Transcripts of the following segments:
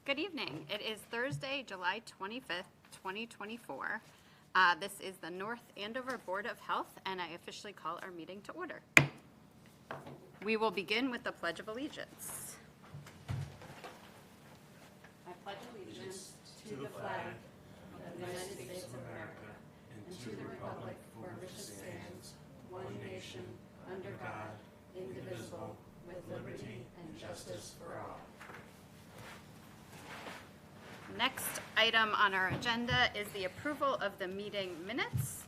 Good evening. It is Thursday, July 25th, 2024. This is the North Andover Board of Health, and I officially call our meeting to order. We will begin with the Pledge of Allegiance. I pledge allegiance to the flag of the United States of America and to the republic for which it stands, one nation, under God, indivisible, with liberty and justice for all. Next item on our agenda is the approval of the meeting minutes.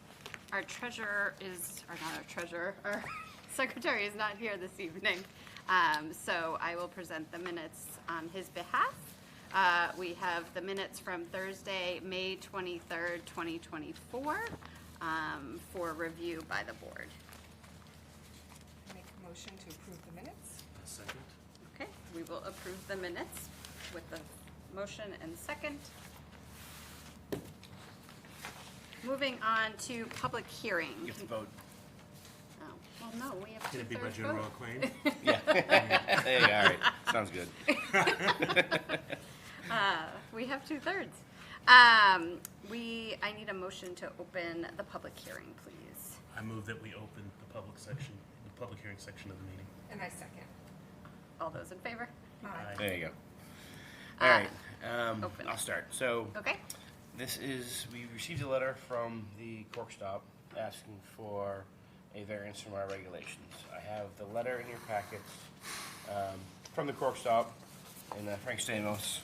Our treasurer is, or not our treasurer, our secretary is not here this evening, so I will present the minutes on his behalf. We have the minutes from Thursday, May 23rd, 2024, for review by the board. Make a motion to approve the minutes. A second. Okay, we will approve the minutes with the motion and second. Moving on to public hearing. You have to vote. Oh, well, no, we have Can it be by two-thirds general vote. acclaim? Yeah. Hey, all right. Sounds good. We have 2/3. I need a motion to open the public hearing, please. I move that we open the public hearing section of the meeting. And I second. All those in favor? Aye. There you go. All right. Open. I'll start. So Okay. we received a letter from the Cork Stop asking for a variance from our regulations. I have the letter in your packets from the Cork Stop and Frank Stamos.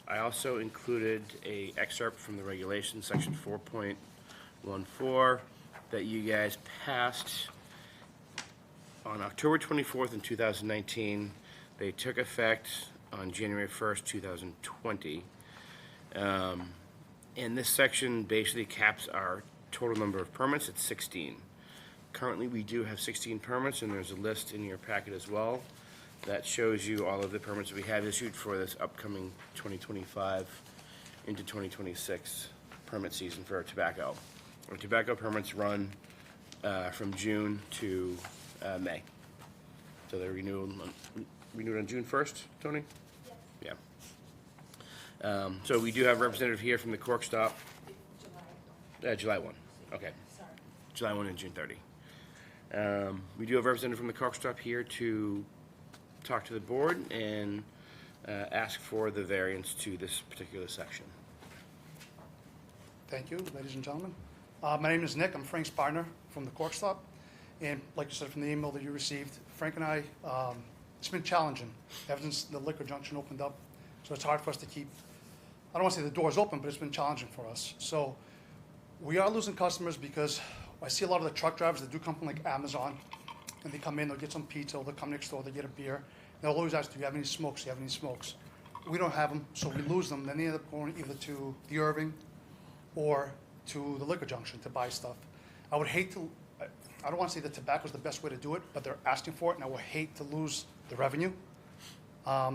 I also included a excerpt from the regulations, section 4.14, that you guys passed on October 24th in 2019. They took effect on January 1st, 2020. And this section basically caps our total number of permits at 16. Currently, we do have 16 permits, and there's a list in your packet as well that shows you all of the permits that we have issued for this upcoming 2025 into 2026 permit season for our tobacco. Our tobacco permits run from June to May. So they're renewed on June 1st, Tony? Yes. Yeah. So we do have a representative here from the Cork Stop. July 1. Okay. Sorry. July 1 and June 30. We do have a representative from the Cork Stop here to talk to the board and ask for the variance to this particular section. Thank you, ladies and gentlemen. My name is Nick. I'm Frank's partner from the Cork Stop. And like you said from the email that you received, Frank and I, it's been challenging ever since the liquor junction opened up. So it's hard for us to keep, I don't want to say the doors open, but it's been challenging for us. So we are losing customers because I see a lot of the truck drivers that do come from like Amazon, and they come in, they'll get some pizza, or they'll come next door, they get a beer. And they'll always ask, do you have any smokes? Do you have any smokes? We don't have them, so we lose them. Then they end up going either to the Irving or to the liquor junction to buy stuff. I would hate to, I don't want to say that tobacco is the best way to do it, but they're asking for it, and I would hate to lose the revenue.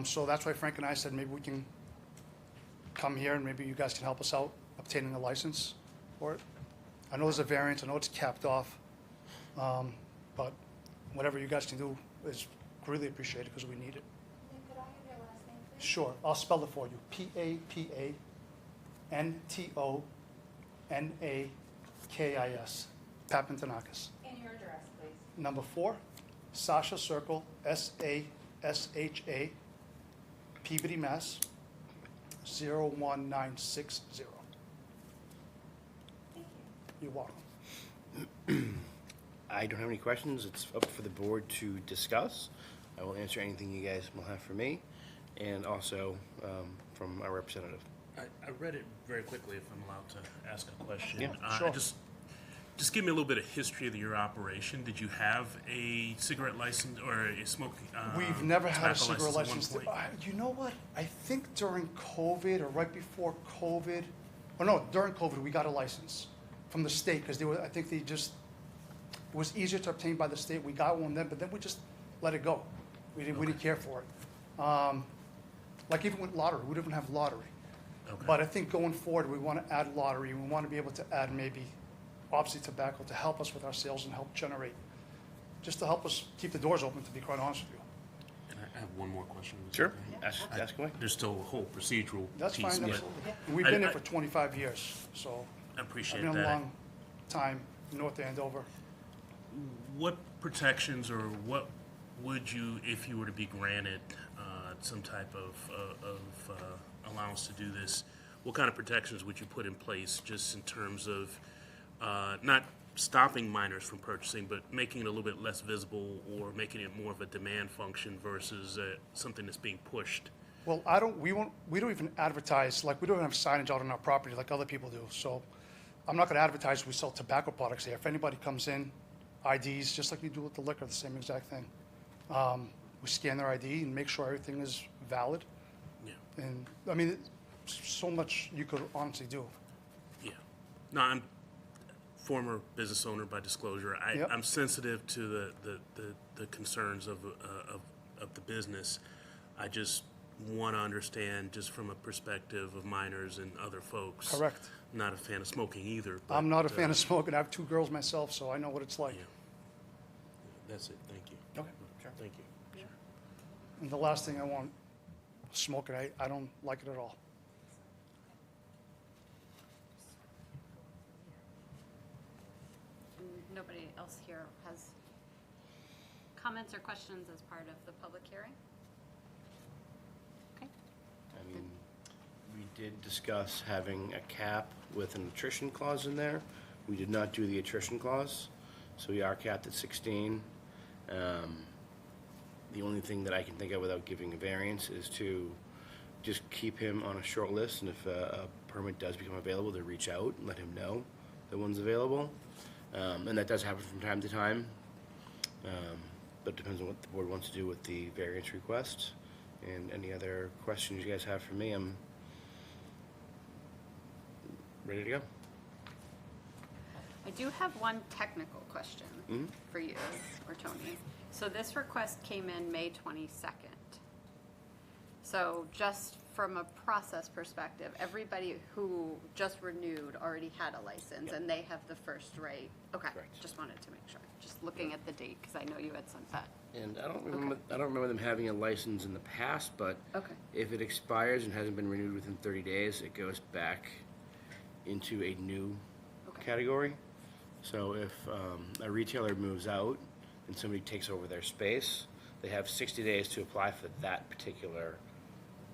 So that's why Frank and I said maybe we can come here and maybe you guys can help us out obtaining a license for it. I know there's a variance, I know it's capped off, but whatever you guys can do is greatly appreciated because we need it. Could I have your last name, please? Sure, I'll spell it for you. Papantonakis, Papantonakis. And your address, please. Number 4, Sasha Circle, SASHA, Peabody, Mass. 01960. Thank you. You're welcome. I don't have any questions. It's up for the board to discuss. I will answer anything you guys will have for me, and also from our representative. I read it very quickly, if I'm allowed to ask a question. Yeah, sure. Just give me a little bit of history of your operation. Did you have a cigarette license or a smoking? We've never had a tobacco cigarette at one license. point? You know what? I think during COVID or right before COVID, during COVID, we got a license from the state because I think it was easier to obtain by the state. We got one then, but then we just let it go. We didn't care for it. Like even with lottery, we didn't have lottery. Okay. But I think going forward, we want to add lottery. We want to be able to add maybe obviously tobacco to help us with our sales and help generate, just to help us keep the doors open, to be quite honest with you. And I have one more question. Is Sure, that okay? ask away. There's still a whole procedural That's piece, fine, but absolutely. And we've I- been there I- for 25 years, so I I've appreciate been a that. long time in North Andover. What protections or what would you, if you were to be granted some type of allowance to do this, what kind of protections would you put in place just in terms of not stopping minors from purchasing, but making it a little bit less visible or making it more of a demand function versus something that's being pushed? Well, we don't even advertise, like, we don't have signage out on our property like other people do. So I'm not gonna advertise we sell tobacco products there. If anybody comes in, IDs, just like we do with the liquor, the same exact thing. We scan their ID and make sure everything is valid. Yeah. And, I mean, so much you could honestly do. Yeah. No, I'm former business owner by disclosure. Yep. I'm sensitive to the concerns of the business. I just want to understand just from a perspective of minors and other folks. Correct. Not a fan of smoking either. But, I'm not a fan of smoking. I have 2 girls myself, so I know what it's like. Yeah. That's it. Thank you. Okay, sure. Thank you. And the last thing I want, smoking, I don't like it at all. And nobody else here has comments or questions as part of the public hearing? Okay. I mean, we did discuss having a cap with an attrition clause in there. We did not do the attrition clause, so we are capped at 16. The only thing that I can think of without giving a variance is to just keep him on a short list, and if a permit does become available, to reach out and let him know that one's available. And that does happen from time to time, but it depends on what the board wants to do with the variance request. And any other questions you guys have for me, I'm ready to go. I do have one technical question for you or Tony. So this request came in May 22nd. So just from a process perspective, everybody who just renewed already had a license and they have the first right? Okay, Correct. just wanted to make sure. Just looking at the date, because I know you had sent that. And I don't remember them having a license in the past, but Okay. if it expires and hasn't been renewed within 30 days, it goes back into a new Okay. category. So if a retailer moves out and somebody takes over their space, they have 60 days to apply for that particular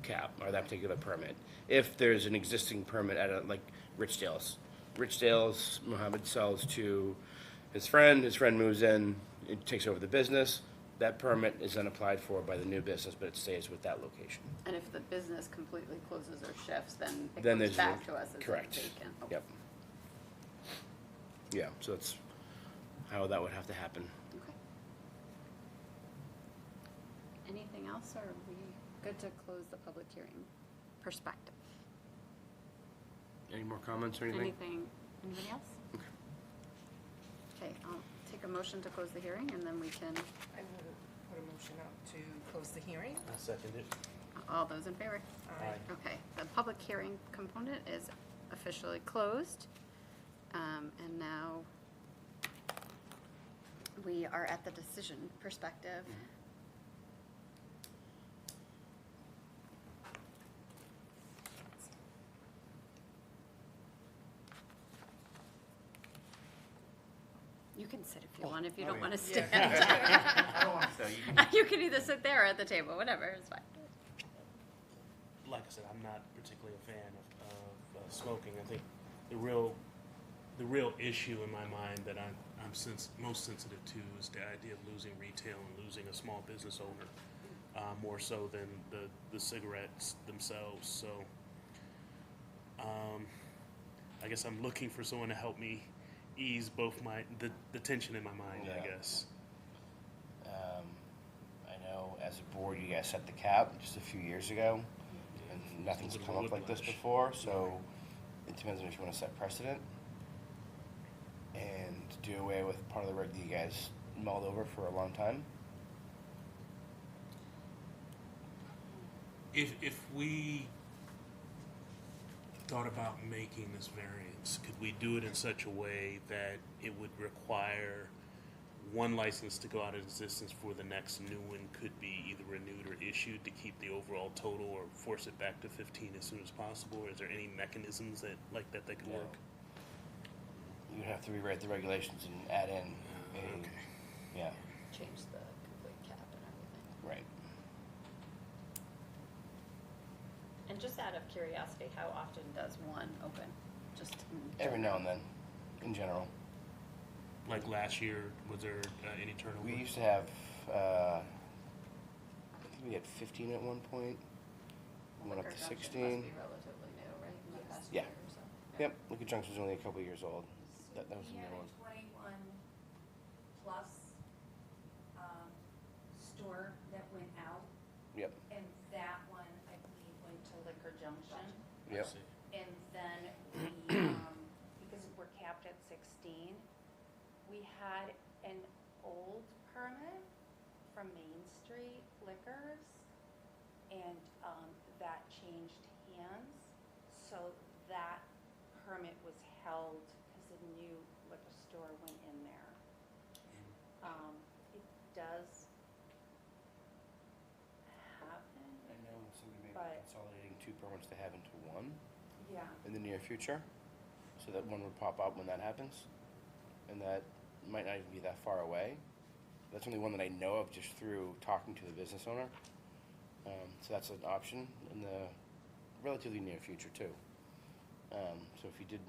cap or that particular permit. If there's an existing permit at like Richdale's, Mohammed sells to his friend moves in, it takes over the business, that permit is then applied for by the new business, but it stays with that location. And if the business completely closes or shifts, then it Then comes there's back a- to us as correct. vacant. Okay. Yep. Yeah, so that's how that would have to happen. Okay. Anything else, or are we good to close the public hearing perspective? Any more comments or anything? Anybody else? Okay. Okay, I'll take a motion to close the hearing, and then we can, I will put a motion out to close the hearing. I second it. all those in favor? Aye. Okay, the public hearing component is officially closed. And now we are at the decision perspective. You can sit if you want, if you don't want to stand. So you can You can either sit there or at the table, whatever, it's fine. Like I said, I'm not particularly a fan of smoking. I think the real issue in my mind that I'm most sensitive to is the idea of losing retail and losing a small business owner, more so than the cigarettes themselves. So I guess I'm looking for someone to help me ease both the tension in my mind, I Yeah. guess. I know as a board, you guys set the cap just a few years ago, and nothing's Little come up like this whiplash. before, so it depends on if you want to set precedent and do away with part of the reg that you guys mulled over for a long time. If we thought about making this variance, could we do it in such a way that it would require one license to go out of existence for the next new one could be either renewed or issued to keep the overall total or force it back to 15 as soon as possible? Or is there any mechanisms that could No. work? You'd have to rewrite the regulations and add in a, Okay. yeah, Change the complete cap and everything. right. And just out of curiosity, how often does one open? Just Every now and then, in general. Like last year, was there any turnover? We used to have, I think we had 15 at one point. Went up Liquor to Junction 16. Must be relatively new, right? In the past Yeah. year or so. Yep, Liquor Junction's only a couple years old. That was the We new had one. a 21 plus store that went out, Yep, and that one, I believe, went to Liquor Junction. I yep. see. And then we, because we're capped at 16, we had an old permit from Main Street Liquors, and that changed hands. So that permit was held because a new liquor store went in there. It does happen, I know somebody may be But- consolidating two permits to have into one yeah. in the near future, so that one would pop up when that happens, and that might not even be that far away. That's only one that I know of just through talking to the business owner. So that's an option in the relatively near future too. So if you did,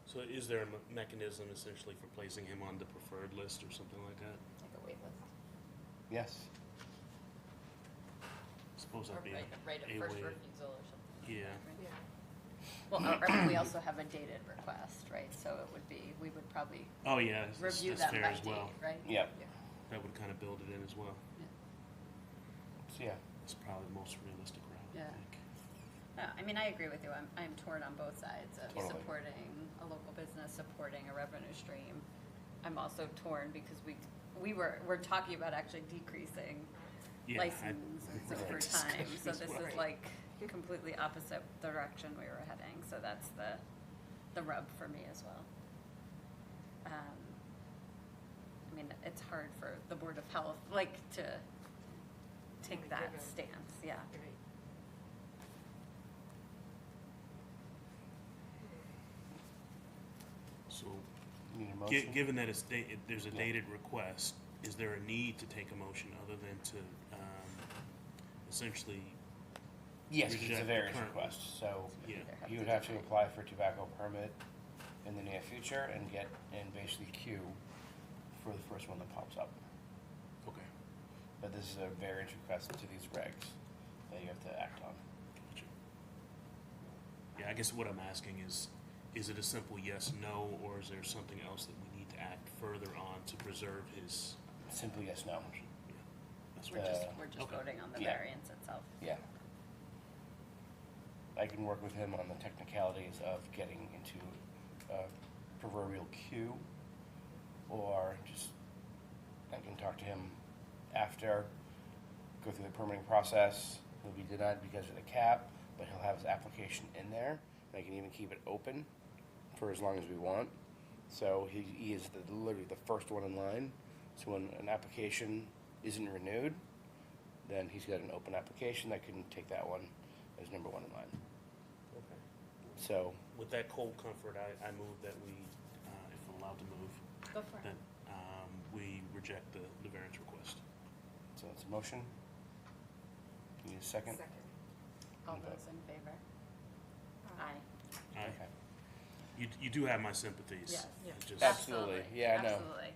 So is there a mechanism essentially for placing him on the preferred list or something like that? Like a wait list. yes, Suppose Or that'd be right of a first way. refusal or something. Yeah. Yeah. Well, we also have a dated request, right? So it would be, we would probably Oh, yeah, review that's them fair by as date, well. right? yeah, That would kind of build it in as well. so yeah, It's probably the most realistic route, Yeah. I think. Yeah, I mean, I agree with you. I'm torn on both sides of Totally. supporting a local business, supporting a revenue stream. I'm also torn because we're talking about actually decreasing Yeah, licenses Right. over time. So As this well. is like completely opposite direction we were heading. So that's the rub for me as well. I mean, it's hard for the Board of Health, like, to take Only that give a- stance, yeah. Right. So, you need a motion? given that there's a Yeah. dated request, is there a need to take a motion other than to essentially, Yes, 'cause it's a reject the variance current- request, so yeah, you would have to apply for a tobacco permit in the near future and basically queue for the first one that pops up. okay, But this is a variance request to these regs that you have to act on. gotcha. Yeah, I guess what I'm asking is it a simple yes, no, or is there something else that we need to act further on to preserve his? Simply yes, no. Yeah, that's We're right. just Okay. voting on the Yeah. variance itself. Yeah. I can work with him on the technicalities of getting into a proverbial queue, or just, I can talk to him after, go through the permitting process. He'll be denied because of the cap, but he'll have his application in there, and I can even keep it open for as long as we want. So he is literally the first one in line. So when an application isn't renewed, then he's got an open application that can take that one as number one in line. Okay. So, With that cold comfort, I move that we, if I'm allowed to move, Go for that we reject the variance request. so it's a motion. You need a second? Second. All Okay. those in favor? Aye. Aye. Okay. You do have my sympathies. Yes. Yeah. It just- Absolutely. Yeah, I know. Absolutely.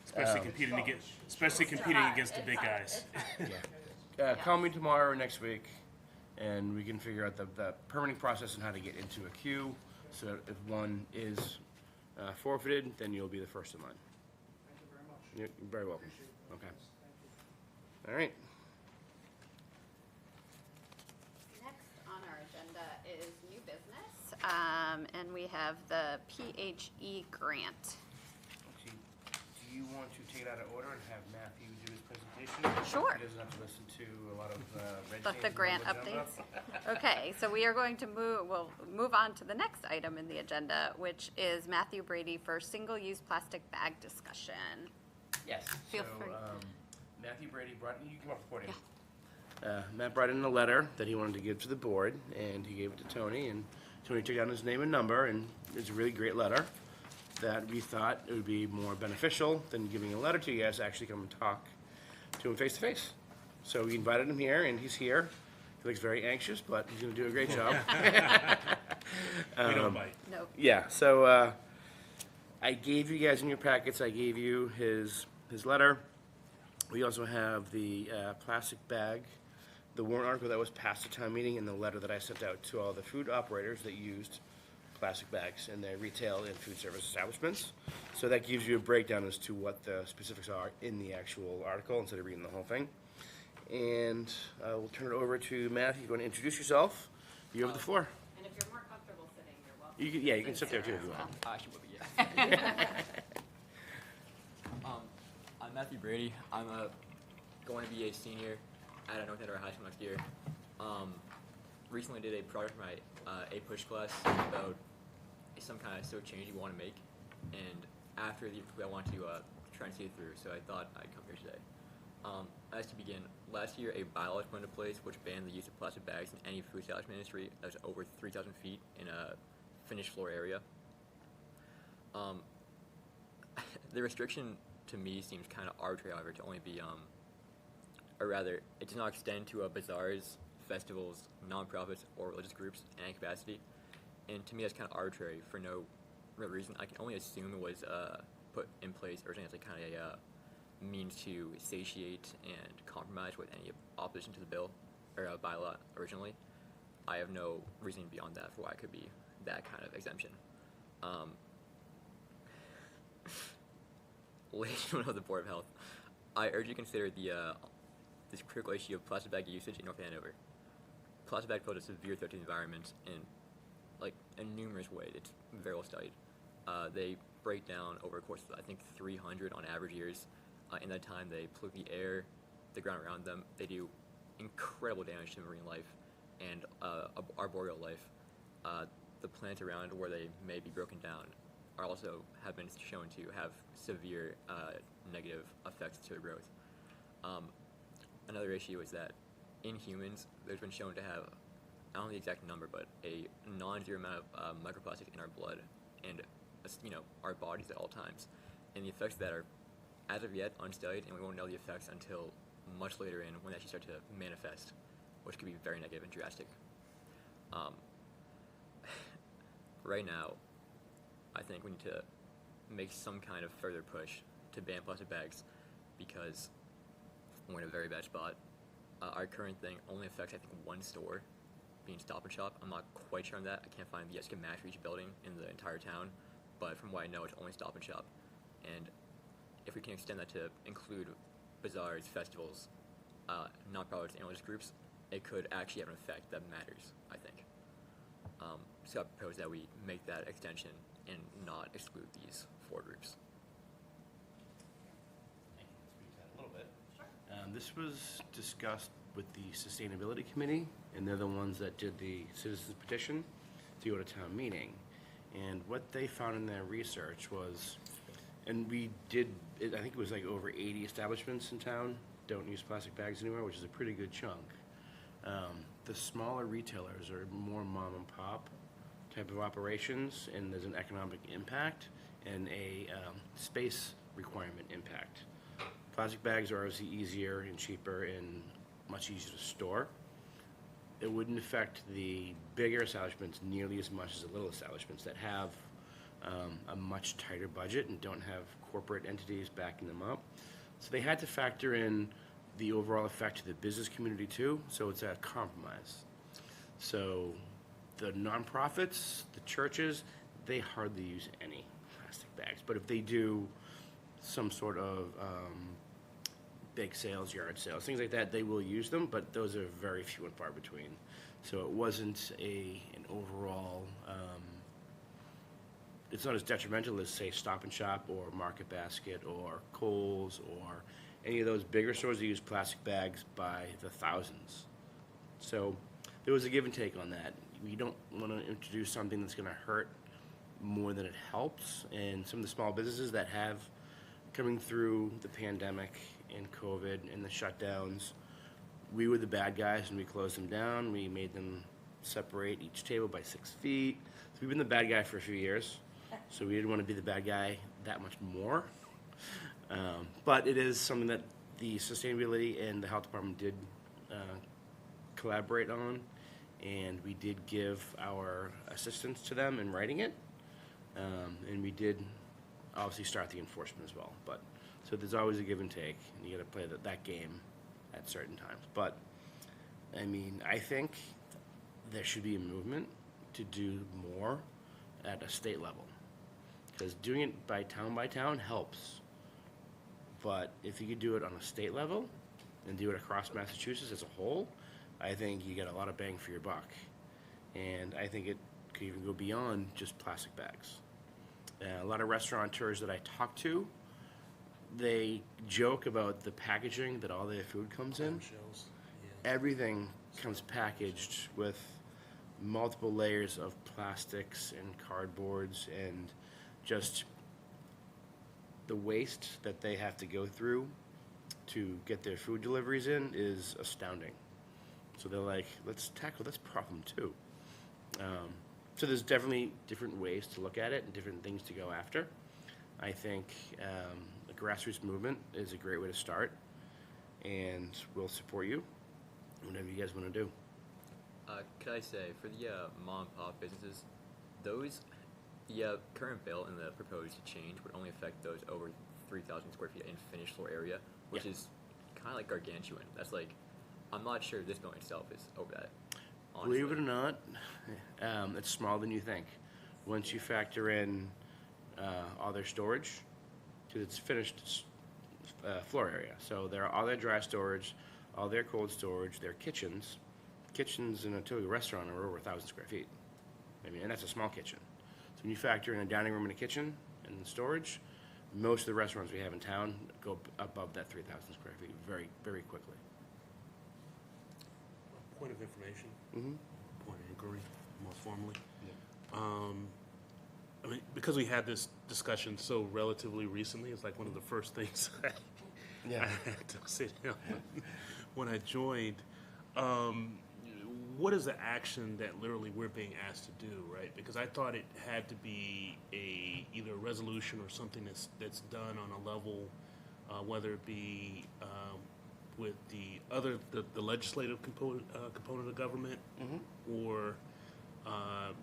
Especially Um, competing against the big guys. Call me tomorrow or next week, and we can figure out the permitting process and how to get into a queue. So if one is forfeited, then you'll be the first in line. Thank you very much. You're very welcome. Appreciate it. Okay. Thank you. All right. Next on our agenda is new business, and we have the PHE grant. Actually, do you want to take it out of order and have Matthew do his presentation? Sure. He doesn't have to listen to a lot of red The tape grant on the agenda. updates. Okay, so we are going to we'll move on to the next item in the agenda, which is Matthew Brady for single-use plastic bag discussion. Yes. Feel So, free. Matthew Brady brought, you can come up with podium. Matt brought in a letter that he wanted to give to the board, and he gave it to Tony, and Tony took down his name and number, and it's a really great letter that we thought it would be more beneficial than giving a letter to you guys to actually come and talk to him face to face. So we invited him here, and he's here. He looks very anxious, but he's going to do a great job. We don't bite. Nope. Yeah, so I gave you guys in your packets, I gave you his letter. We also have the plastic bag, the warrant article that was passed at town meeting, and the letter that I sent out to all the food operators that used plastic bags in their retail and food service establishments. So that gives you a breakdown as to what the specifics are in the actual article instead of reading the whole thing. And we'll turn it over to Matthew. You want to introduce yourself? You have the floor. And if you're more comfortable sitting, you're welcome. You can, yeah, you can sit there too if you want. I actually would be, yeah. I'm Matthew Brady. I'm going to be a senior at North Andover High School next year. Recently did a project for my A push class about some kind of social change you want to make, and after the I want to try and see it through, so I thought I'd come here today. As to begin, last year a bylaw was put into place which banned the use of plastic bags in any food establishment industry that was over 3,000 feet in a finished floor area. The restriction to me seems kind of arbitrary, however, to only be, or rather, it does not extend to bazaars, festivals, nonprofits, or religious groups in any capacity. And to me, that's kind of arbitrary for no real reason. I can only assume it was put in place originally as like kind of a means to satiate and compromise with any opposition to the bill or bylaw originally. I have no reasoning beyond that for why it could be that kind of exemption. Ladies and gentlemen of the Board of Health, I urge you to consider this critical issue of plastic bag usage in North Andover. Plastic bags pose a severe threat to the environment in numerous ways. It's very well studied. They break down over a course of, I think, 300 on average years. In that time, they pollute the air, the ground around them. They do incredible damage to marine life and arboreal life. The plants around where they may be broken down have been shown to have severe negative effects to growth. Another issue is that in humans, there's been shown to have, I don't know the exact number, but a non-zero amount of microplastics in our blood and our bodies at all times. And the effects of that are, as of yet, unstudied, and we won't know the effects until much later in when they actually start to manifest, which could be very negative and drastic. Right now, I think we need to make some kind of further push to ban plastic bags because we're in a very bad spot. Our current thing only affects, I think, one store, being Stop and Shop. I'm not quite sure on that. I can't find the estimate match for each building in the entire town, but from what I know, it's only Stop and Shop. And if we can extend that to include bazaars, festivals, nonprofits, and religious groups, it could actually have an effect that matters, I think. So I propose that we make that extension and not exclude these 4 groups. Thank you. Speak to that a little bit. This was discussed with the Sustainability Committee, and they're the ones that did the citizens petition to go to town meeting. And what they found in their research was, and we did, I think it was like over 80 establishments in town don't use plastic bags anymore, which is a pretty good chunk. The smaller retailers are more mom and pop type of operations, and there's an economic impact and a space requirement impact. Plastic bags are obviously easier and cheaper and much easier to store. It wouldn't affect the bigger establishments nearly as much as the little establishments that have a much tighter budget and don't have corporate entities backing them up. So they had to factor in the overall effect to the business community too, so it's a compromise. So the nonprofits, the churches, they hardly use any plastic bags. But if they do some sort of big sales, yard sales, things like that, they will use them, but those are very few and far between. So it wasn't an overall, it's not as detrimental as, say, Stop and Shop or Market Basket or Kohl's or any of those bigger stores that use plastic bags by the thousands. So there was a give and take on that. We don't want to introduce something that's going to hurt more than it helps, and some of the small businesses that have coming through the pandemic and COVID and the shutdowns, we were the bad guys and we closed them down. We made them separate each table by 6 feet. So we've been the bad guy for a few years. So we didn't want to be the bad guy that much more. But it is something that the sustainability and the health department did collaborate on. And we did give our assistance to them in writing it. And we did obviously start the enforcement as well. But so there's always a give and take, and you got to play that game at certain times. But I mean, I think there should be a movement to do more at a state level, because doing it by town helps. But if you could do it on a state level and do it across Massachusetts as a whole, I think you get a lot of bang for your buck. And I think it could even go beyond just plastic bags. A lot of restaurateurs that I talk to, they joke about the packaging that all their food comes in. Shells. Yeah. Everything comes packaged with multiple layers of plastics and cardboards, and just the waste that they have to go through to get their food deliveries in is astounding. So they're like, let's tackle this problem too. So there's definitely different ways to look at it and different things to go after. I think the grassroots movement is a great way to start, and we'll support you whatever you guys want to do. Could I say, for the mom and pop businesses, the current bill and the proposed change would only affect those over 3,000 square feet in finished floor area, which Yeah. is kind of like gargantuan. That's like, I'm not sure this bill itself is over that. Honestly. Believe it or not, it's smaller than you think. Once you factor in all their storage, because it's finished floor area. So there are all their dry storage, all their cold storage, their kitchens. Kitchens in a typical restaurant are over 1,000 square feet. I mean, and that's a small kitchen. So when you factor in a dining room and a kitchen and storage, most of the restaurants we have in town go above that 3,000 square feet very, very quickly. Point of information. Mm-hmm. Point of inquiry, most formally. I mean, because we had this discussion so relatively recently, it's like one of the first things I had to sit down when I joined. What is the action that literally we're being asked to do, right? Because I thought it had to be either a resolution or something that's done on a level, whether it be with the legislative component of government, or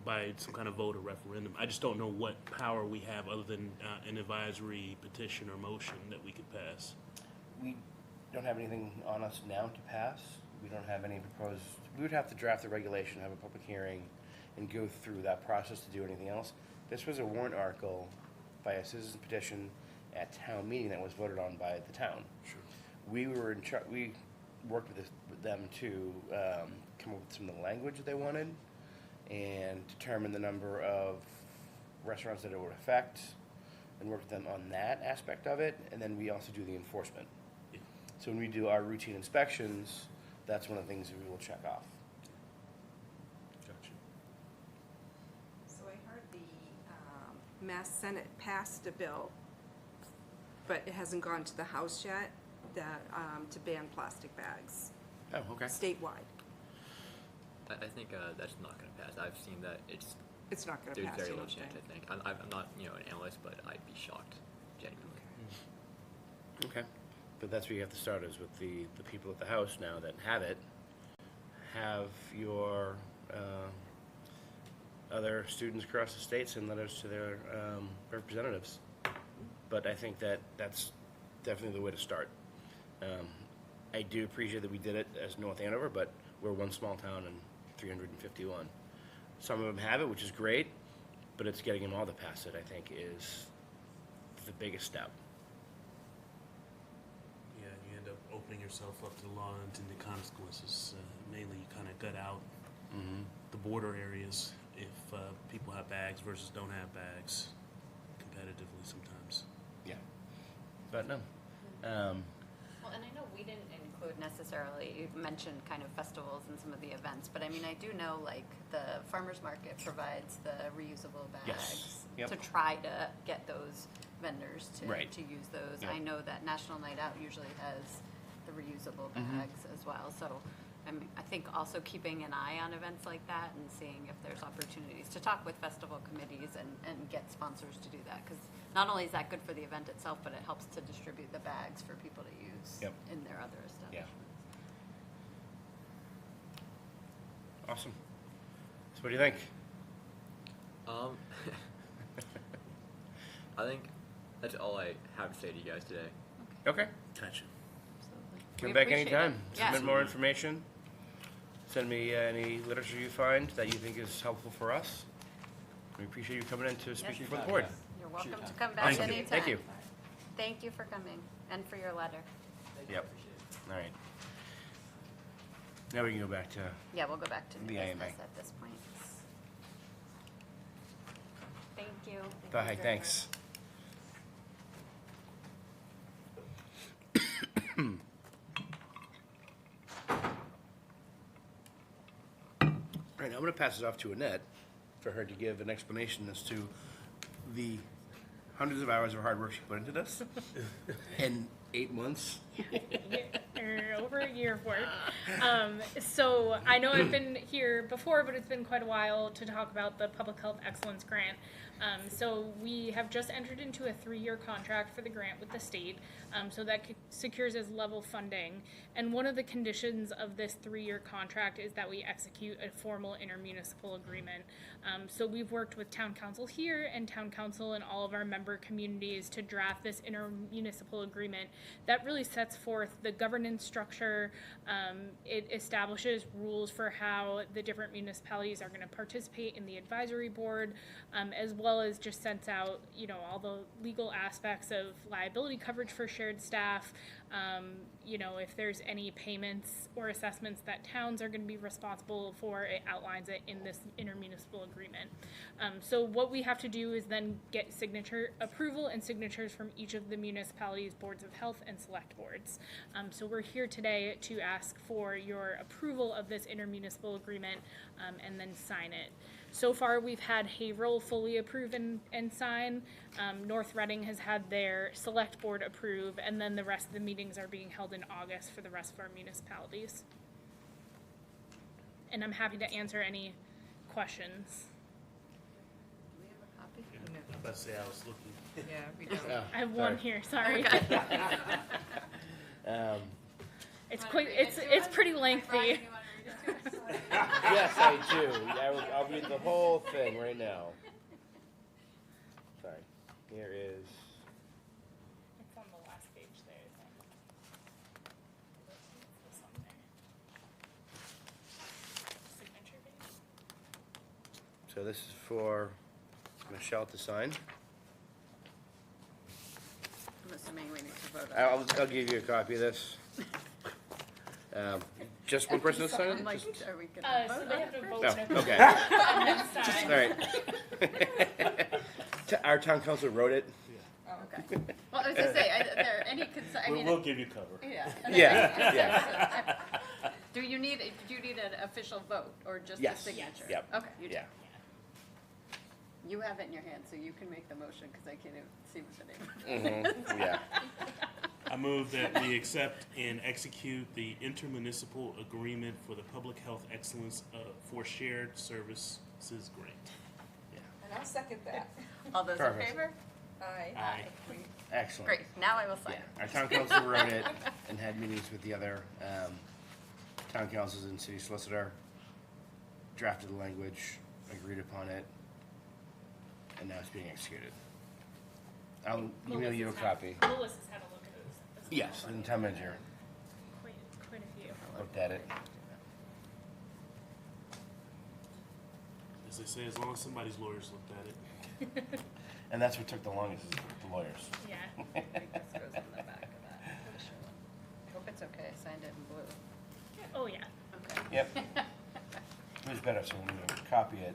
by some kind of vote or referendum. I just don't know what power we have other than an advisory petition or motion that we could pass. We don't have anything on us now to pass. We don't have any proposed. We would have to draft the regulation, have a public hearing, and go through that process to do anything else. This was a warrant article by a citizen petition at town meeting that was voted on by the town. Sure. We were in charge. We worked with them to come up with some of the language that they wanted and determine the number of restaurants that it would affect, and work with them on that aspect of it. And then we also do the enforcement. Yeah. So when we do our routine inspections, that's one of the things that we will check off. Gotcha. So I heard the Mass Senate passed a bill, but it hasn't gone to the House yet, that to ban plastic bags Oh, okay. statewide. I think that's not going to pass. I've seen that It's not going to there's pass, very you little don't chance. think? I think I'm not an analyst, but I'd be shocked, genuinely. Okay. But that's where you have to start, is with the people at the House now that have it, have your other students across the state send letters to their representatives. But I think that's definitely the way to start. I do appreciate that we did it as North Andover, but we're one small town and 351. Some of them have it, which is great, but it's getting them all to pass it, I think, is the biggest step. Yeah, you end up opening yourself up to the law and to the consequences. Mainly, you kind of gut out the border areas if people have bags versus don't have bags competitively sometimes. Yeah. But no. Well, and I know we didn't include necessarily mention kind of festivals and some of the events, but I mean, I do know like the farmer's market provides the reusable bags Yes. Yep. to try to get those vendors Right. to use those. Yep. I know that National Night Out usually has the reusable bags as well. So I think also keeping an eye on events like that and seeing if there's opportunities to talk with festival committees and get sponsors to do that. Because not only is that good for the event itself, but it helps to distribute the bags for people to use Yep. in their other establishments. Awesome. So what do you think? I think that's all I have to say to you guys today. Okay. Gotcha. Absolutely. Come We back appreciate anytime. it. Yeah. Submit more information. Send me any literature you find that you think is helpful for us. We appreciate you coming in to speak Yes. for the board. You're welcome to come back Thank you. anytime. Thank you. Thank you for coming and for your letter. Yep. All right. Now we can go back to, Yeah, we'll go back to new The AMA. business at this point. Thank you. Thank you bye, very thanks. All right, now I'm going to pass it off to Annette for her to give an explanation as to the hundreds of hours of hard work she put into this in 8 months. Over a year of work. So I know I've been here before, but it's been quite a while to talk about the Public Health Excellence Grant. So we have just entered into a 3-year contract for the grant with the state, so that secures as level funding. And one of the conditions of this 3-year contract is that we execute a formal intermunicipal agreement. So we've worked with town council here and town council and all of our member communities to draft this intermunicipal agreement that really sets forth the governance structure. It establishes rules for how the different municipalities are going to participate in the advisory board, as well as just sets out, all the legal aspects of liability coverage for shared staff. If there's any payments or assessments that towns are going to be responsible for, it outlines it in this intermunicipal agreement. So what we have to do is then get signature approval and signatures from each of the municipalities' boards of health and select boards. So we're here today to ask for your approval of this intermunicipal agreement and then sign it. So far, we've had Haverhill fully approve and sign. North Reading has had their select board approve, and then the rest of the meetings are being held in August for the rest of our municipalities. And I'm happy to answer any questions. Do we have a copy? Yeah, I was about to say I was looking. Yeah, we don't. Oh, I have one sorry. here, sorry. It's pretty lengthy. Yes, I do. I'll read the whole thing right now. Sorry. Here is. It's on the last page there, I think. This one there. Signature page. So this is for Michelle to sign. I'm assuming we need to vote on I'll give you a copy of this. Just one person to sign I'm it? like, Just- are we gonna So vote they on have it to first? vote No, okay. and then sign. All right. Our town council wrote it. Okay. Well, I was gonna say, are there any I mean, We'll give you cover. yeah. Yeah. Do you need an official vote or just a Yes. signature? Yep. Okay, you do. Yeah. You have it in your hand, so you can make the motion, because I can't even see what the name Mm-hmm. Yeah. I move that we accept and execute the intermunicipal agreement for the Public Health Excellence for Shared Services Grant. And I'll second that. All those in Perfect. favor? Aye. Aye. Excellent. Great, now I will sign. Yeah. Our town council wrote it and had meetings with the other town councils and city solicitor, drafted the language, agreed upon it, and now it's being executed. I'll email you a copy. Melissa has had a look at this. Yes, and town manager Quite a few. looked at it. As they say, as long as somebody's lawyers looked at it. And that's what took the longest, is the lawyers. Yeah. I think this goes in the back of that. Hope it's okay, I signed it in blue. Oh, yeah. Okay. Yep. It was better, so when you copy it.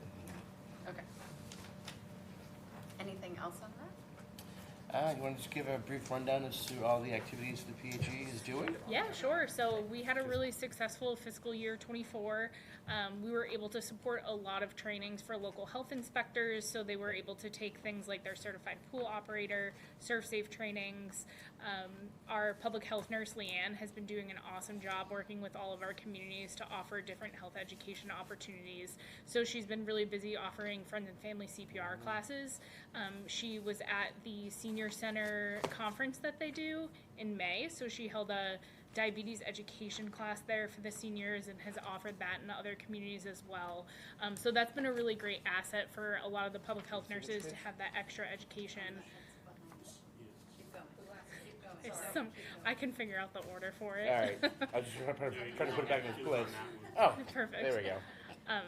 Okay. Anything else on that? You want to just give a brief rundown as to all the activities the PHE is doing? Yeah, sure. So we had a really successful fiscal year 24. We were able to support a lot of trainings for local health inspectors, so they were able to take things like their certified pool operator, serve safe trainings. Our public health nurse, Leanne, has been doing an awesome job working with all of our communities to offer different health education opportunities. So she's been really busy offering friends and family CPR classes. She was at the Senior Center conference that they do in May, so she held a diabetes education class there for the seniors and has offered that in other communities as well. So that's been a really great asset for a lot of the public health nurses to have that extra education. I can figure out the order for it. All right. I was just trying to put it back in its place. Oh, Perfect. there we go.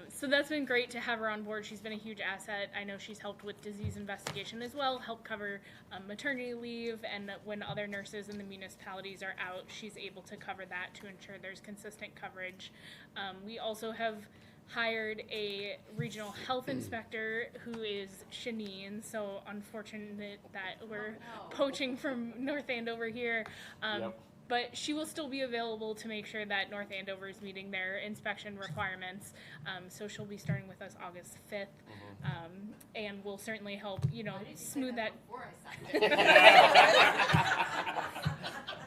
So that's been great to have her on board. She's been a huge asset. I know she's helped with disease investigation as well, helped cover maternity leave, and when other nurses in the municipalities are out, she's able to cover that to ensure there's consistent coverage. We also have hired a regional health inspector who is Shanine, so unfortunate that we're poaching from North Andover here. Yep. But she will still be available to make sure that North Andover is meeting their inspection requirements. So she'll be starting with us August 5th. And will certainly help, smooth that. Before I signed.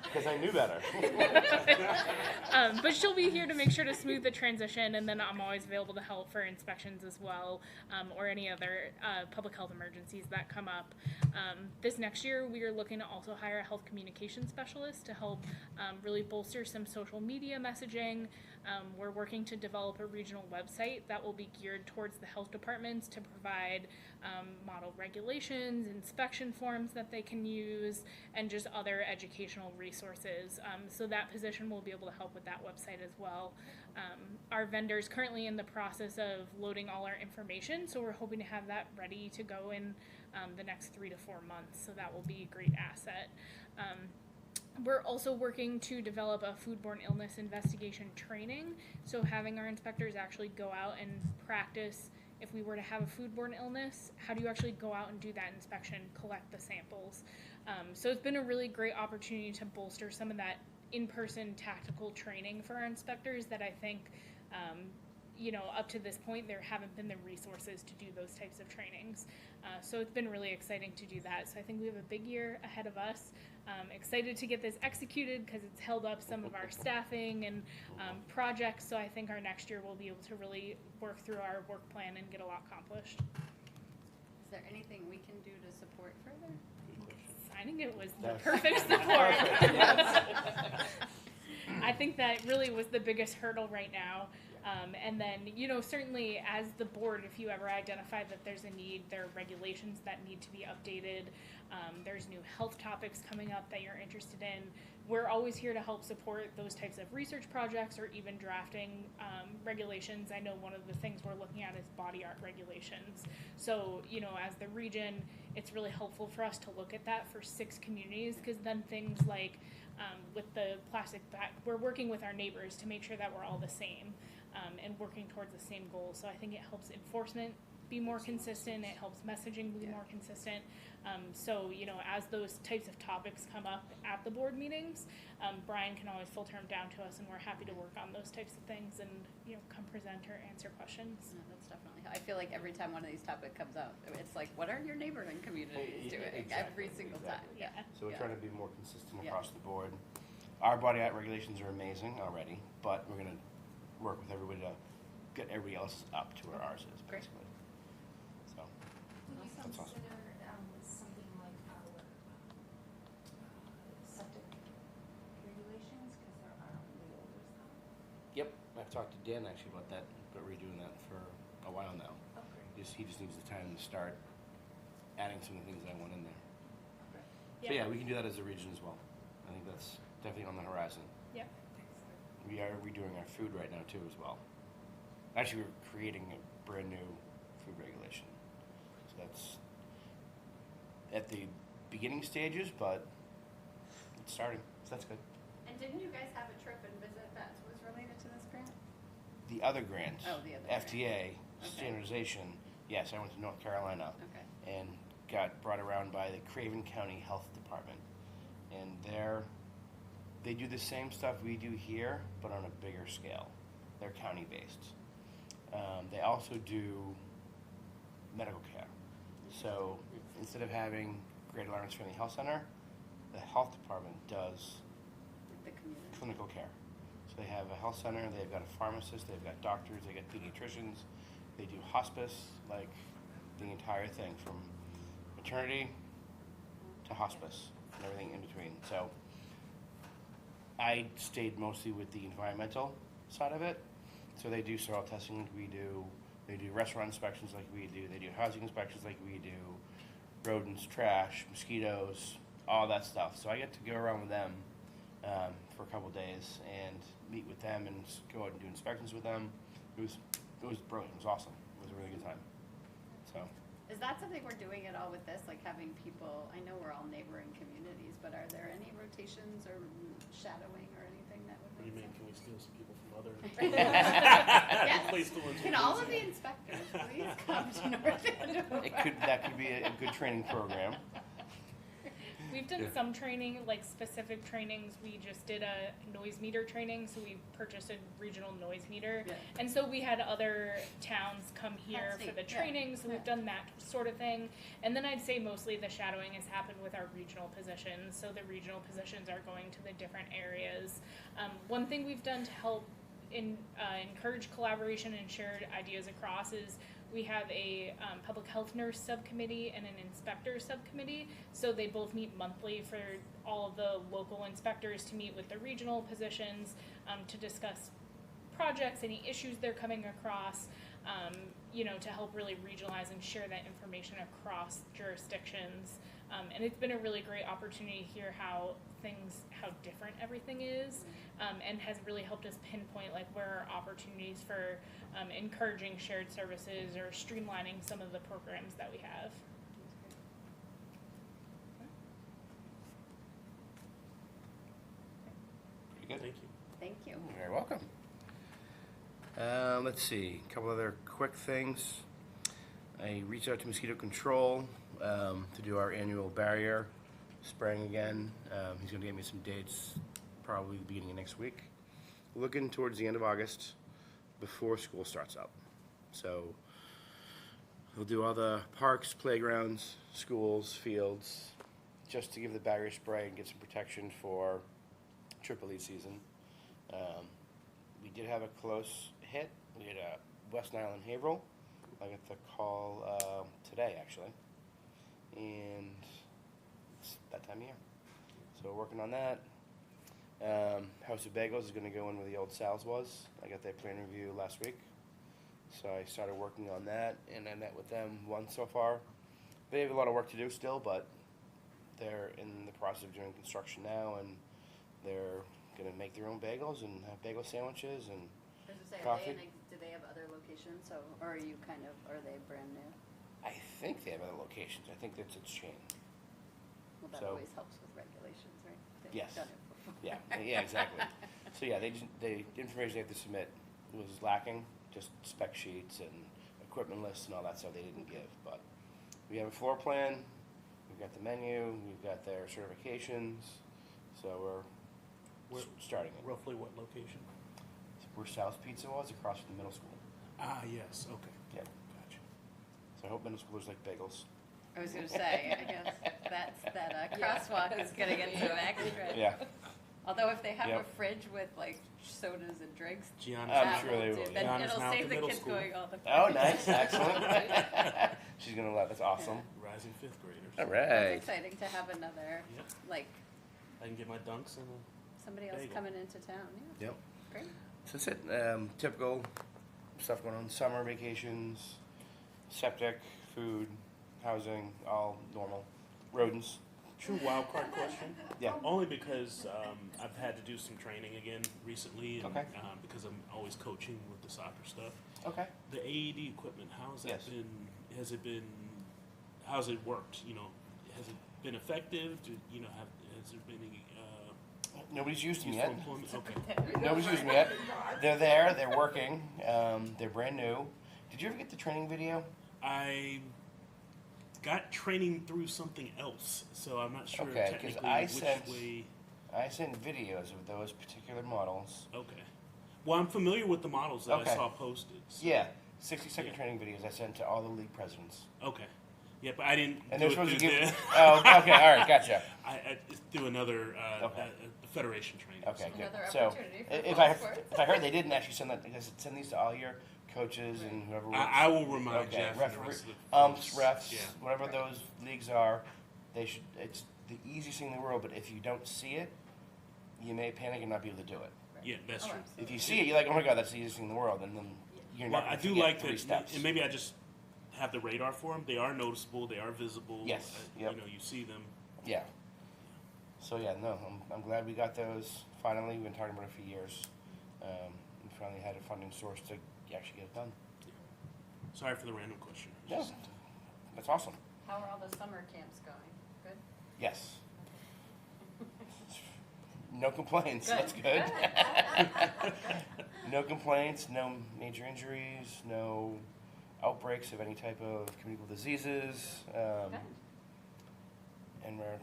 Because I knew better. But she'll be here to make sure to smooth the transition, and then I'm always available to help for inspections as well, or any other public health emergencies that come up. This next year, we are looking to also hire a health communication specialist to help really bolster some social media messaging. We're working to develop a regional website that will be geared towards the health departments to provide model regulations, inspection forms that they can use, and just other educational resources. So that position will be able to help with that website as well. Our vendor's currently in the process of loading all our information, so we're hoping to have that ready to go in the next 3 to 4 months, so that will be a great asset. We're also working to develop a foodborne illness investigation training, so having our inspectors actually go out and practice if we were to have a foodborne illness, how do you actually go out and do that inspection, collect the samples? So it's been a really great opportunity to bolster some of that in-person tactical training for our inspectors that I think, up to this point, there haven't been the resources to do those types of trainings. So it's been really exciting to do that. So I think we have a big year ahead of us. Excited to get this executed because it's held up some of our staffing and projects. So I think our next year we'll be able to really work through our work plan and get a lot accomplished. Is there anything we can do to support further? Signing it was the perfect support. I think that really was the biggest hurdle right now. And then, certainly as the board, if you ever identify that there's a need, there are regulations that need to be updated. There's new health topics coming up that you're interested in. We're always here to help support those types of research projects or even drafting regulations. I know one of the things we're looking at is body art regulations. So, as the region, it's really helpful for us to look at that for 6 communities, because then things like with the plastic bag, we're working with our neighbors to make sure that we're all the same and working towards the same goal. So I think it helps enforcement be more consistent, it helps messaging be more consistent. So, as those types of topics come up at the board meetings, Brian can always filter them down to us, and we're happy to work on those types of things and, come present or answer questions. No, that's definitely, I feel like every time one of these topics comes up, it's like, what are your neighboring communities doing? Exactly, Every single time. Yeah. So we're Yeah. trying to be more consistent Yeah. across the board. Our body art regulations are amazing already, but we're going to work with everybody to get everybody else up to where ours is, Great. basically. So, Would you That's awesome. consider something like our septic regulations, because there are the older stuff? yep, I've talked to Dan actually about that, but redoing that for a while now. Oh, great. He just needs the time to start adding some of the things that I want in there. So Yeah. yeah, we can do that as a region as well. I think that's definitely on the horizon. Yeah. We are redoing our food right now too as well. Actually, we're creating a brand new food regulation. So that's at the beginning stages, but it's starting. So that's good. And didn't you guys have a trip and visit that was related to this grant? The other grant, Oh, the other grant. FTA, standardization, yes, I went to North Carolina Okay. and got brought around by the Craven County Health Department. And they do the same stuff we do here, but on a bigger scale. They're county-based. They also do medical care. So instead of having Greater Lawrence Family Health Center, the health department does The community. clinical care. So they have a health center, they've got a pharmacist, they've got doctors, they got pediatricians, they do hospice, like the entire thing from maternity to hospice and everything in between. So I stayed mostly with the environmental side of it. So they do soil testing like we do, they do restaurant inspections like we do, they do housing inspections like we do, rodents, trash, mosquitoes, all that stuff. So I get to go around with them for a couple days and meet with them and go out and do inspections with them. It was brilliant. It was awesome. It was a really good time. So Is that something we're doing at all with this, like having people, I know we're all neighboring communities, but are there any rotations or shadowing or anything that would What do you make mean, sense? can we steal some people from other? Yes. Place the ones Can we all use of the here. inspectors please come to North Andover? that could be a good training program. We've done some training, like specific trainings. We just did a noise meter training, so we purchased a regional noise meter. Yeah. And so we had other towns come here That's for the neat, yeah. training, so we've done that sort of thing. And then I'd say mostly the shadowing has happened with our regional positions. So the regional positions are going to the different areas. One thing we've done to help encourage collaboration and shared ideas across is we have a public health nurse subcommittee and an inspector subcommittee. So they both meet monthly for all of the local inspectors to meet with the regional positions to discuss projects, any issues they're coming across, to help really regionalize and share that information across jurisdictions. And it's been a really great opportunity to hear how different everything is, and has really helped us pinpoint like where are opportunities for encouraging shared services or streamlining some of the programs that we have. Pretty good. Thank you. Thank you. You're very welcome. Let's see, a couple other quick things. I reached out to Mosquito Control to do our annual barrier spraying again. He's going to get me some dates, probably the beginning of next week. Looking towards the end of August, before school starts up. So we'll do all the parks, playgrounds, schools, fields, just to give the barrier spray and give some protection for Triple E season. We did have a close hit. We had a West Nile and Haverhill. I got the call today, actually. And it's that time of year. So we're working on that. House of Bagels is going to go in where the old Sal's was. I got their plan review last week. So I started working on that, and I met with them once so far. They have a lot of work to do still, but they're in the process of doing construction now, and they're going to make their own bagels and have bagel sandwiches and I was gonna say, coffee. do they have other locations, or are you are they brand new? I think they have other locations. I think that's its chain. Well, that So- always helps with regulations, right? They've Yes. done it before. Yeah, exactly. So yeah, the information they have to submit was lacking, just spec sheets and equipment lists and all that stuff they didn't give. But we have a floor plan, we've got the menu, we've got their certifications, so we're starting it. Roughly what location? Where Sal's Pizza was, across from the middle school. Ah, yes, okay. Yeah. Gotcha. So I hope middle schoolers like bagels. I was gonna say, I guess that crosswalk is gonna get some extra. Yeah. Although if they have a Yep. fridge with like sodas and drinks, Gianna's I'm that sure will they do- will, then Gianna's it'll now save at the middle kids school. going all the Oh, time. nice, excellent. She's gonna love. That's awesome. Rising fifth graders. All It's right. exciting to have another, Yep. like, I can get my dunks and somebody else Bagel. coming into town, yeah, Yep. great. So that's it. Typical stuff going on. Summer vacations, septic, food, housing, all normal. Rodents. true wild card question. Yeah. Only because I've had to do some training again recently, and Okay. because I'm always coaching with the soccer stuff. Okay. The AED equipment, how's that Yes. been? How's it worked? Has it been effective? Has there been any Nobody's used them useful yet. employment? Okay. Nobody's used them yet. They're there. They're working. They're brand new. Did you ever get the training video? I got training through something else, so I'm not sure Okay, 'cause technically I which sent- way. I sent videos of those particular models. Okay. Well, I'm familiar with the models that Okay. I saw posted. So. Yeah, 60-second Yeah. training videos I sent to all the league presidents. Okay. Yeah, but I didn't. And do they're it supposed to through give. the- Oh, okay, all right, gotcha. I through another Okay. federation training. Okay, good. Another So, opportunity for if fall I sports. if I heard they didn't actually send that, because send these to all your coaches and whoever. I will remind Okay, Jeff. and the referee, rest of the umps, folks. refs, Yeah. whatever those leagues are, they should. It's the easiest thing in the world. But if you don't see it, you may panic and not be able to do it. Yeah, that's true. If you see it, you're like, oh my god, that's the easiest thing in the world, and then you're Well, not. I gonna do forget like 3 that, steps. and maybe I just have the radar for them. They are noticeable. They are visible. Yes, yep. You know, you see them. Yeah. So yeah, no, I'm glad we got those. Finally, we've been talking about it for years. We finally had a funding source to actually get it done. Sorry for the random question. Yeah, that's awesome. How are all the summer camps going? Good? Yes. No complaints. Good. That's good. No complaints. No major injuries. No outbreaks of any type of communicable diseases. Good. And we're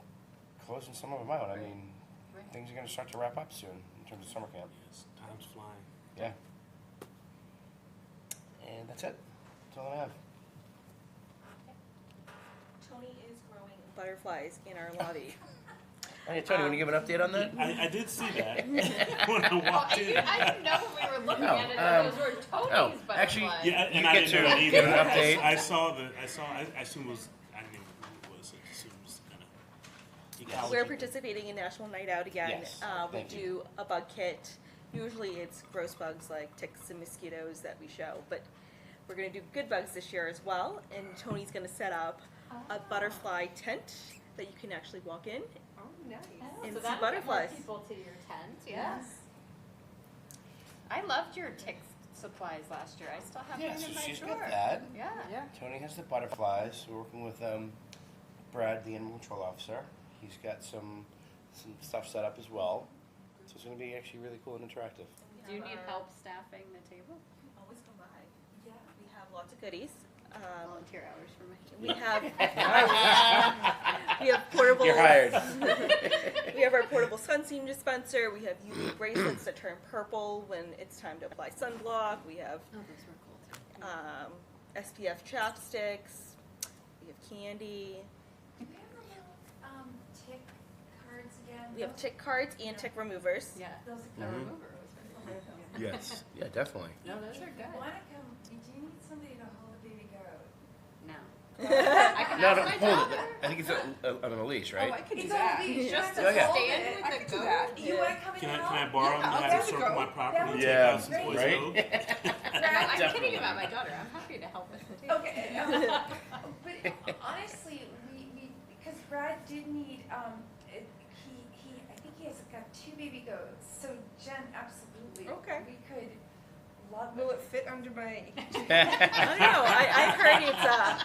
closing some of them out. I Great. mean, Great. things are going to start to wrap up soon in terms of summer camp. Yes, time's flying. Yeah. And that's it. That's all I have. Tony is growing butterflies in our lobby. Hey, Tony, want to give an update on that? I did see that when I Well, walked in. I didn't know when we were looking Oh, at it that those were Tony's butterflies. actually, Yeah, and You I get didn't know to it give either. an update. I saw the. I assumed it was. I didn't know who it was. I assumed it was kind of. Yes. We're participating in National Night Out again. Yes, We thank do you. a bug kit. Usually it's gross bugs like ticks and mosquitoes that we show, but we're going to do good bugs this year as well. And Tony's going to set up a butterfly tent that you can actually walk in. Oh, nice. And so see that'll butterflies. get more people to your tent. Yes. I loved your tick supplies last year. I still have Yeah, mine so in my she's drawer. got that. Yeah. Tony has the butterflies. We're working with Brad, the animal control officer. He's got some stuff set up as well. So it's going to be actually really cool and interactive. Do you need help staffing the table? Always come by. Yeah, we have lots of goodies. Volunteer hours for my We have we have portable. You're hired. We have our portable sunseam dispenser. We have UV bracelets that turn purple when it's time to apply sunblock. We have Oh, those were cool too. SPF chapsticks. We have candy. Do we have the little, tick cards again? We have tick cards and tick removers. Yeah. Those The are Mhm. remover was very cool. Yes. Yeah, definitely. No, those are good. Wanna come, do you need somebody to hold a baby goat? No. I can No, ask no, my hold daughter. it. I think it's on a leash, Oh, I right? could do It's that. on a leash. Just Oh, yeah. stand I with could the do that. You wanna come and Can help? I borrow them? Yeah, Have I'll them have to circle go. my property and take Yeah, out some poison right? oak? I'm Definitely. kidding about my daughter. I'm happy to help with the table. Okay, but honestly, we, because Brad did need, I think he has got 2 baby goats, so Jen, absolutely. Okay. We could love. Will it fit under my? I don't know. I heard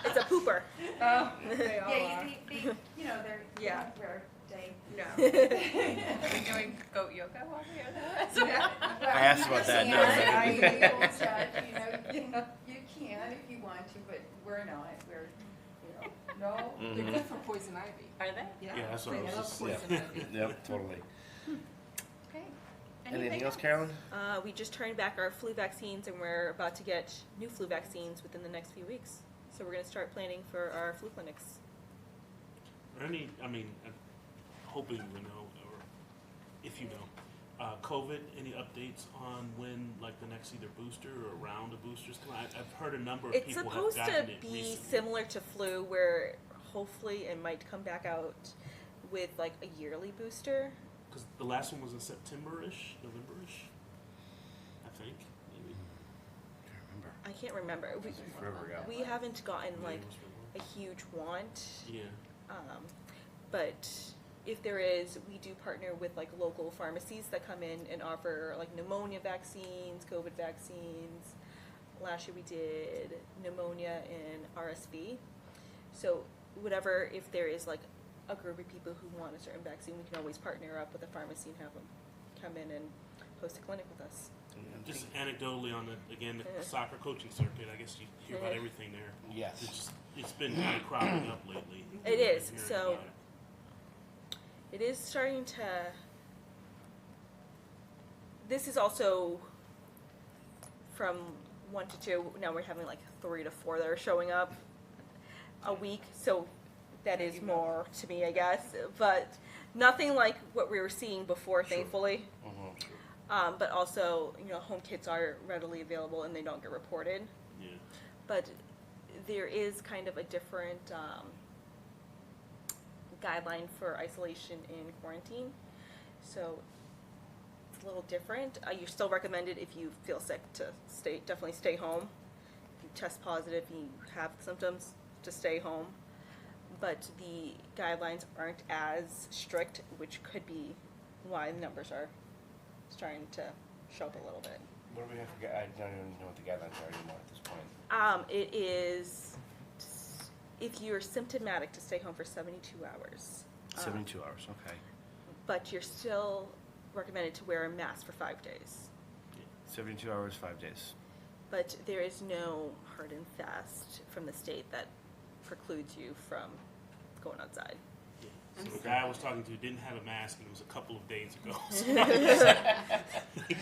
it's a pooper. Oh, they all Yeah, are. they, they're, Yeah. rare day. No. Are we doing goat yoga while we are there? Yeah, well, I asked about that, no, I that- you can if you want to, but we're not, no. Mhm. They're good for poison ivy. Are they? Yeah, that's what I They was love just. poison Yeah. ivy. Yep, totally. Okay. Anything else, Carolyn? We just turned back our flu vaccines, and we're about to get new flu vaccines within the next few weeks. So we're going to start planning for our flu clinics. I'm hoping you know, or if you know, COVID, any updates on when, like, the next either booster or round of boosters come out? I've heard a number of It's people have supposed to gotten it be recently. similar to flu, where hopefully it might come back out with like a yearly booster. Because the last one was in September-ish, November-ish, I think, maybe. Can't remember. I can't remember. Forever ago. We haven't gotten Maybe like it was February. a huge want. Yeah. But if there is, we do partner with like local pharmacies that come in and offer like pneumonia vaccines, COVID vaccines. Last year we did pneumonia and RSV. So whatever, if there is like a group of people who want a certain vaccine, we can always partner up with a pharmacy and have them come in and host a clinic with us. Just anecdotally on the Yeah. soccer coaching circuit, I guess you hear about everything there. Yes. It's just It's been kind of cropping up lately. It is, Hearing so about it. it is starting to. This is also from 1 to 2. Now we're having like 3 to 4 that are showing up a week. So that is more to me, I guess. But nothing like what we were seeing before, thankfully. But also, home kits are readily available and they don't get reported. Yeah. But there is kind of a different guideline for isolation in quarantine. So it's a little different. You're still recommended if you feel sick to definitely stay home. If you test positive, you have symptoms, to stay home. But the guidelines aren't as strict, which could be why the numbers are starting to show up a little bit. What do we have for, I don't even know what the guidelines are anymore at this point. It is, if you're symptomatic, to stay home for 72 hours. 72 hours, okay. But you're still recommended to wear a mask for 5 days. 72 hours, 5 days. But there is no hard and fast from the state that precludes you from going outside. So the guy I was talking to didn't have a mask, and it was a couple of days ago. So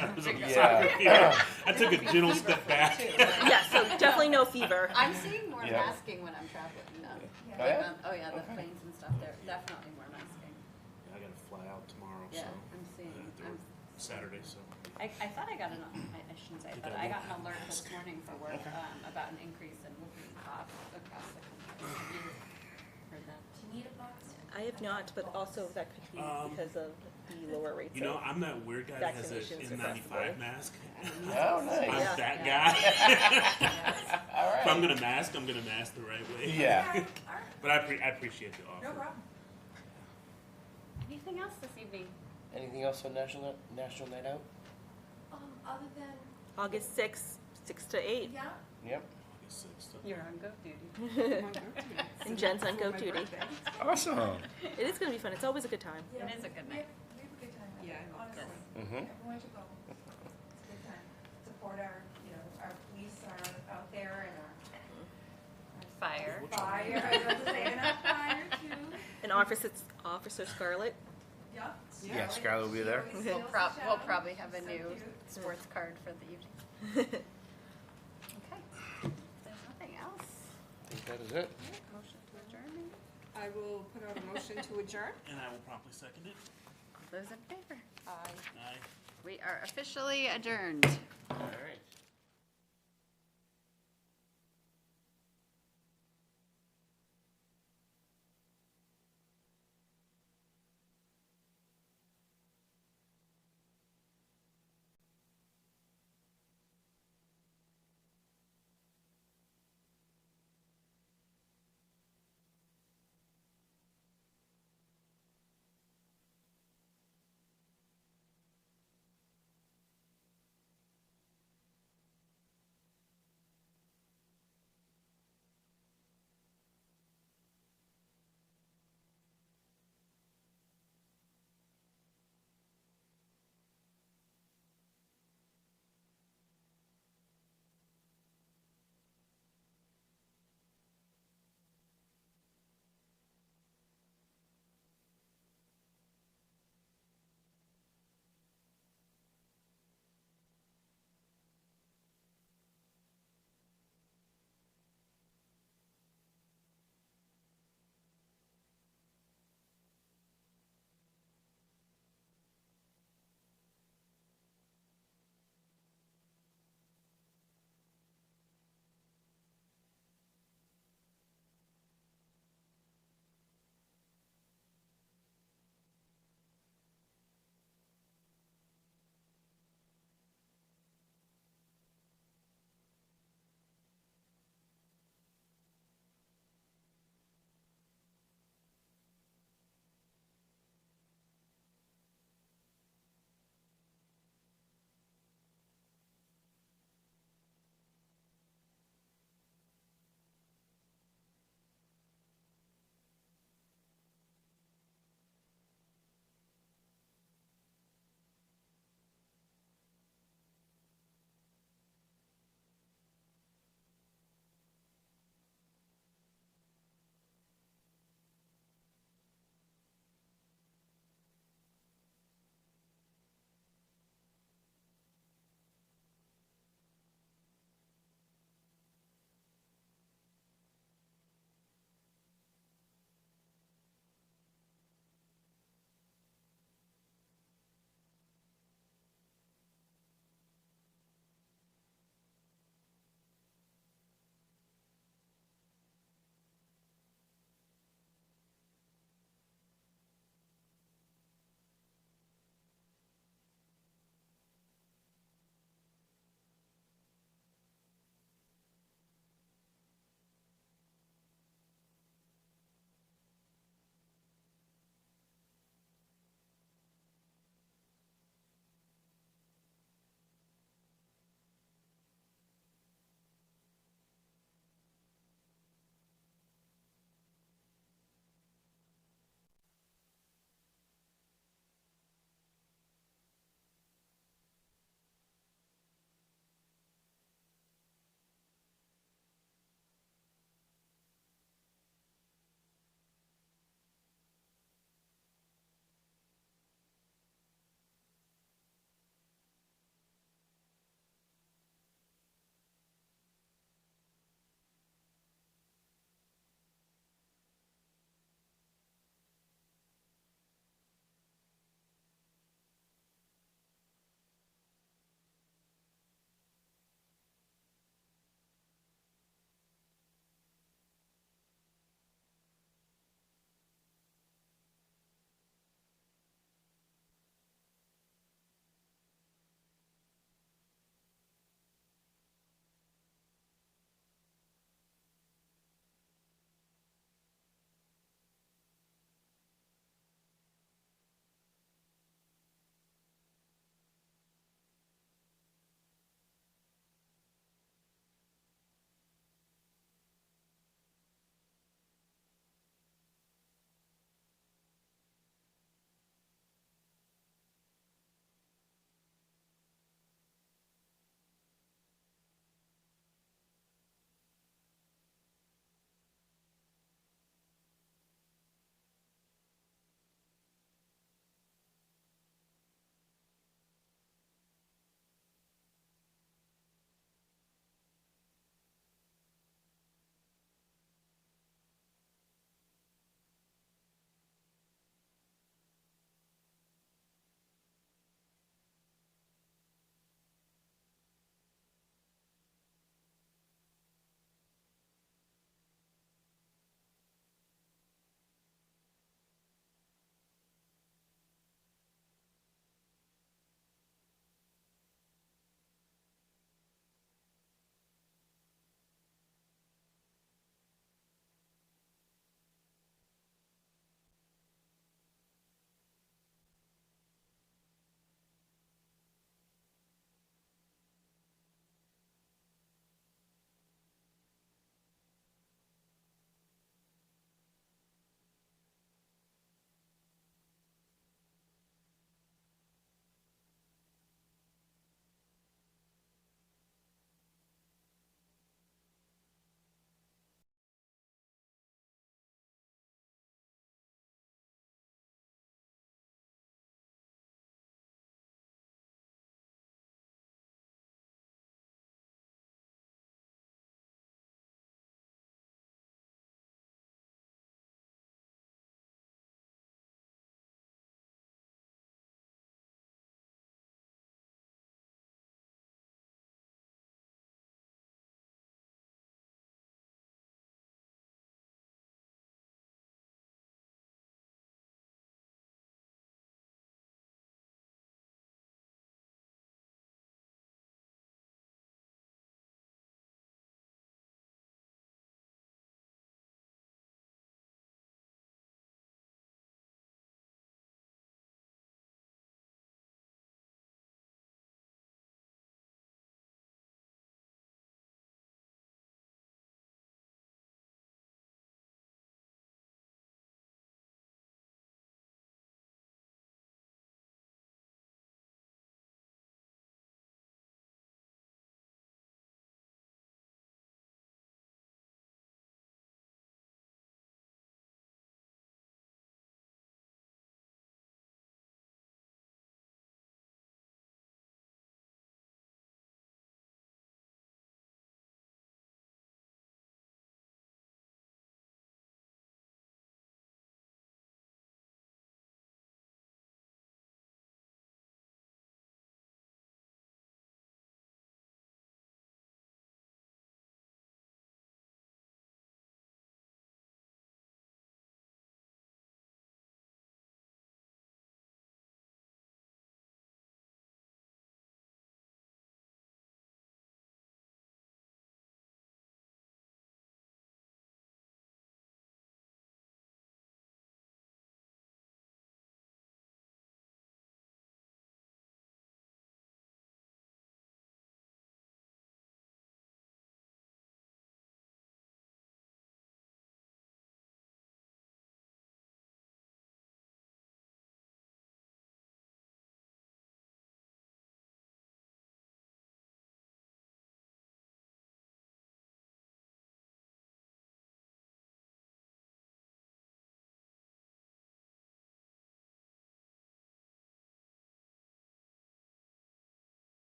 I was on the soccer field. I took a gentle step back. Yeah, so definitely no fever. I'm seeing more Yeah. masking when I'm traveling. No. Oh, yeah? Oh yeah, the planes and stuff. There definitely more masking. I got to fly out tomorrow, Yeah, so I'm seeing. or Saturday, so I thought I got an. I shouldn't say, but I got an alert this morning for work about an increase in whooping cough across the country. Have you heard that? Do you need a box? I have not, but also that could be because of the lower rates. you know, of I'm that weird guy that has an vaccinations N95 across the mask. Oh, nice. I'm Yeah. that guy. All right. If I'm gonna mask the right way. Yeah. All right. But I appreciate the offer. No problem. Anything else this evening? Anything else on National Night Out? Other than, August 6th, 6 to 8. yeah, Yep. August 6th. You're on go duty. And Jen's on go For my duty. birthday. Awesome. It is going to be fun. It's always a good time. yeah. It is a good we night. have- We have a good time. Yeah, I love honestly. Mhm. Everyone should go. It's a good time. Support our police are out there and Fire. our fire, I was about to say, and our fire too. And Officer Scarlett. Yep. Yeah, Scarlett will be there. She always We'll, steals the we'll show. probably have a So new cute. sports card for the evening. Okay. If there's nothing else. I think that is it. Motion to adjourn, maybe? I will put out a motion to adjourn. And I will promptly second it. Those in favor? Aye. Aye. We are officially adjourned. All right.